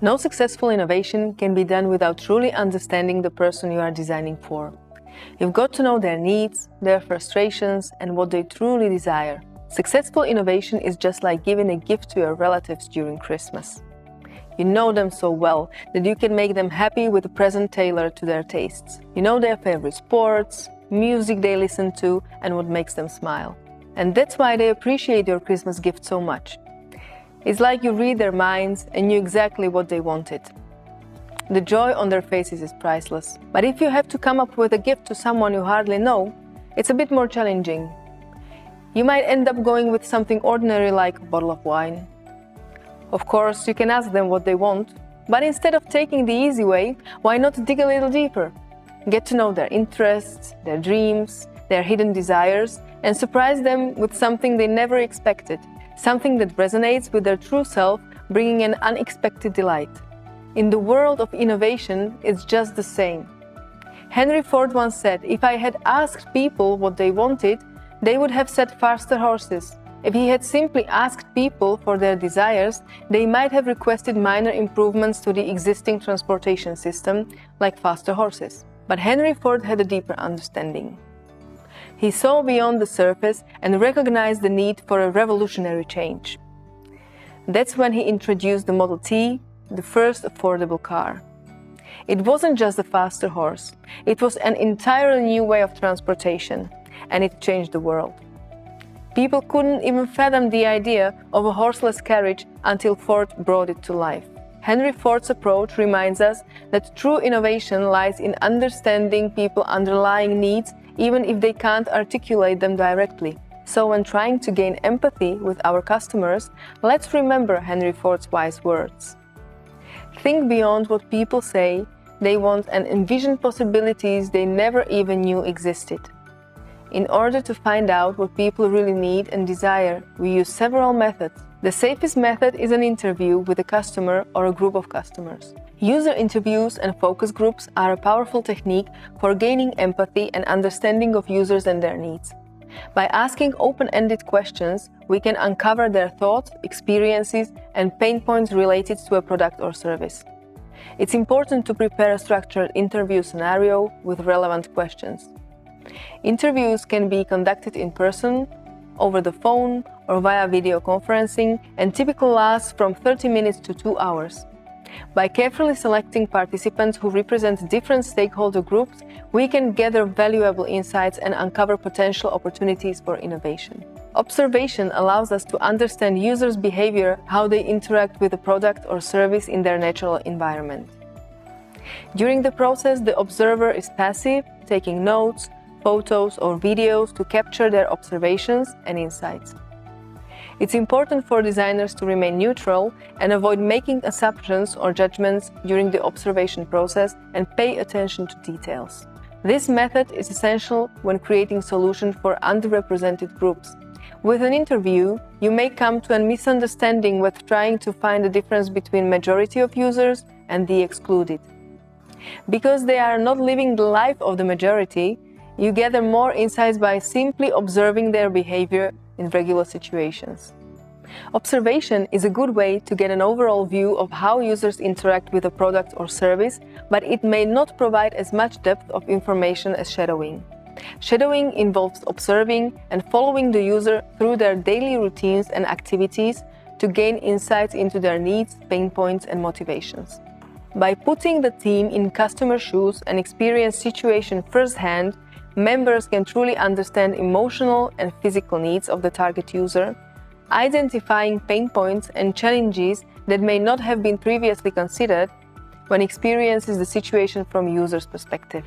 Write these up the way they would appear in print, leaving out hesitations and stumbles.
No successful innovation can be done without truly understanding the person you are designing for. You've got to know their needs, their frustrations, and what they truly desire. Successful innovation is just like giving a gift to your relatives during Christmas. You know them so well that you can make them happy with a present tailored to their tastes. You know their favorite sports, music they listen to, and what makes them smile. And that's why they appreciate your Christmas gift so much. It's like you read their minds and knew exactly what they wanted. The joy on their faces is priceless. But if you have to come up with a gift to someone you hardly know, it's a bit more challenging. You might end up going with something ordinary like a bottle of wine. Of course, you can ask them what they want, but instead of taking the easy way, why not dig a little deeper? Get to know their interests, their dreams, their hidden desires, and surprise them with something they never expected, something that resonates with their true self, bringing an unexpected delight. In the world of innovation, it's just the same. Henry Ford once said, "If I had asked people what they wanted, they would have said faster horses. If he had simply asked people for their desires, they might have requested minor improvements to the existing transportation system, like faster horses." But Henry Ford had a deeper understanding. He saw beyond the surface and recognized the need for a revolutionary change. That's when he introduced the Model T, the first affordable car. It wasn't just a faster horse, it was an entirely new way of transportation, and it changed the world. People couldn't even fathom the idea of a horseless carriage until Ford brought it to life. Henry Ford's approach reminds us that true innovation lies in understanding people's underlying needs, even if they can't articulate them directly. So when trying to gain empathy with our customers, let's remember Henry Ford's wise words. Think beyond what people say they want and envision possibilities they never even knew existed. In order to find out what people really need and desire, we use several methods. The safest method is an interview with a customer or a group of customers. User interviews and focus groups are a powerful technique for gaining empathy and understanding of users and their needs. By asking open-ended questions, we can uncover their thoughts, experiences, and pain points related to a product or service. It's important to prepare a structured interview scenario with relevant questions. Interviews can be conducted in person, over the phone, or via video conferencing, and typically last from 30 minutes to 2 hours. By carefully selecting participants who represent different stakeholder groups, we can gather valuable insights and uncover potential opportunities for innovation. Observation allows us to understand users' behavior, how they interact with a product or service in their natural environment. During the process, the observer is passive, taking notes, photos, or videos to capture their observations and insights. It's important for designers to remain neutral and avoid making assumptions or judgments during the observation process and pay attention to details. This method is essential when creating solutions for underrepresented groups. With an interview, you may come to a misunderstanding with trying to find the difference between majority of users and the excluded. Because they are not living the life of the majority, you gather more insights by simply observing their behavior in regular situations. Observation is a good way to get an overall view of how users interact with a product or service, but it may not provide as much depth of information as shadowing. Shadowing involves observing and following the user through their daily routines and activities to gain insights into their needs, pain points, and motivations. By putting the team in customer shoes and experience situation firsthand, members can truly understand emotional and physical needs of the target user, identifying pain points and challenges that may not have been previously considered when experiences the situation from user's perspective.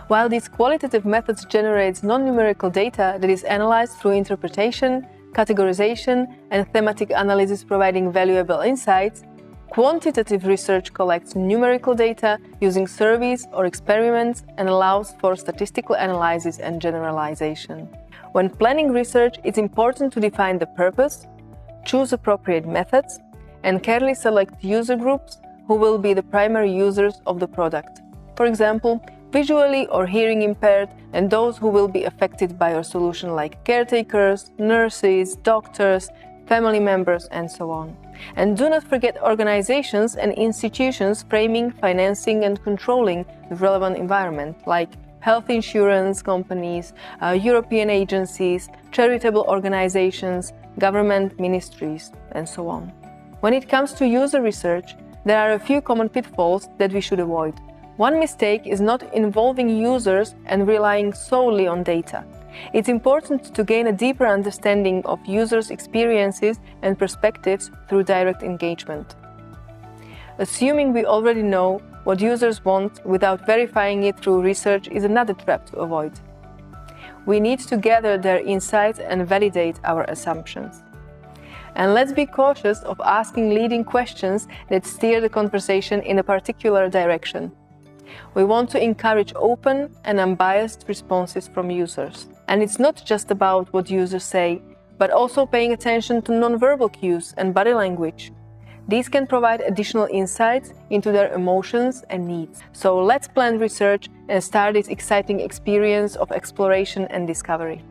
While these qualitative methods generate non-numerical data that is analyzed through interpretation, categorization, and thematic analysis providing valuable insights, quantitative research collects numerical data using surveys or experiments and allows for statistical analysis and generalization. When planning research, it's important to define the purpose, choose appropriate methods, and carefully select user groups who will be the primary users of the product. For example, visually or hearing impaired, and those who will be affected by your solution like caretakers, nurses, doctors, family members, and so on. And do not forget organizations and institutions framing, financing, and controlling the relevant environment, like health insurance companies, European agencies, charitable organizations, government ministries, and so on. When it comes to user research, there are a few common pitfalls that we should avoid. One mistake is not involving users and relying solely on data. It's important to gain a deeper understanding of users' experiences and perspectives through direct engagement. Assuming we already know what users want without verifying it through research is another trap to avoid. We need to gather their insights and validate our assumptions. And let's be cautious of asking leading questions that steer the conversation in a particular direction. We want to encourage open and unbiased responses from users. And it's not just about what users say, but also paying attention to nonverbal cues and body language. These can provide additional insights into their emotions and needs. So let's plan research and start this exciting experience of exploration and discovery.